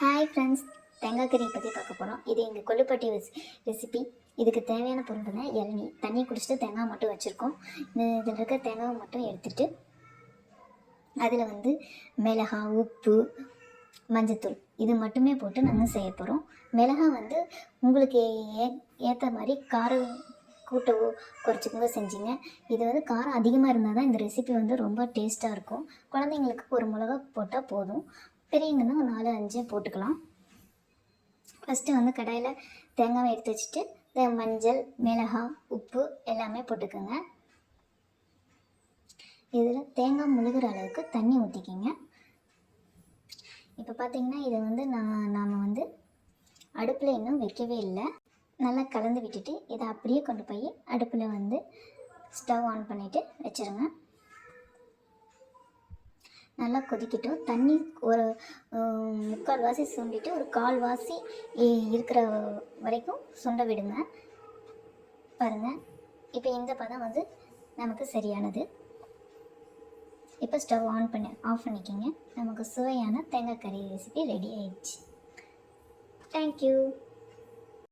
Hi friends, தேங்காய் கறி பற்றி பார்க்க போகிறோம். இது எங்கள் கொள்ளுப்பட்டி ரெசிபி. இதுக்கு தேவையான பொருட்கள்னா இளநீ, தண்ணி குடிச்சிட்டு தேங்காய் மட்டும் வச்சுருக்கோம். இதில் இருக்க தேங்காவை மட்டும் எடுத்துகிட்டு அதில் மிளகாய், உப்பு, மஞ்சத்தூள் இது மட்டுமே போட்டு நாங்கள் செய்ய போகிறோம். மிளகாய் உங்களுக்கு ஏற்ற மாதிரி காரம் கூட்டவோ குறைச்சிக்கோங்க செஞ்சிங்க. இது காரம் அதிகமாக இருந்தால் தான் இந்த ரெசிபி ரொம்ப டேஸ்ட்டாக இருக்கும். குழந்தைங்களுக்கு ஒரு மிளகா போட்டால் போதும், பெரியவங்கன்னா ஒரு 4-5 போட்டுக்கலாம். ஃபஸ்ட்டு கடாயில் தேங்காவை எடுத்து வச்சுட்டு மஞ்சள், மிளகாய், உப்பு எல்லாமே போட்டுக்கோங்க. இதில் தேங்காய் முழுகிற அளவுக்கு தண்ணி ஊற்றிக்கிங்க. இப்போ பார்த்திங்கன்னா இதை நாம் அடுப்பில் இன்னும் வைக்கவே இல்லை. நல்லா கலந்து விட்டுட்டு இதை அப்படியே கொண்டு போய் அடுப்பில் ஸ்டவ் ஆன் பண்ணிவிட்டு வச்சுருங்க. நல்லா கொதிக்கட்டும். தண்ணி ஒரு 3/4 வாசி சுண்டிட்டு ஒரு 1/4 வாசி இருக்கிற வரைக்கும் சுண்ட விடுங்க. பாருங்கள், இப்போ இந்த பதம் நமக்கு சரியானது. இப்போ ஸ்டவ் ஆஃப் பண்ணிக்கிங்க. நமக்கு சுவையான தேங்காய் கறி ரெசிபி ரெடி ஆயிடுச்சு. தேங்க்யூ.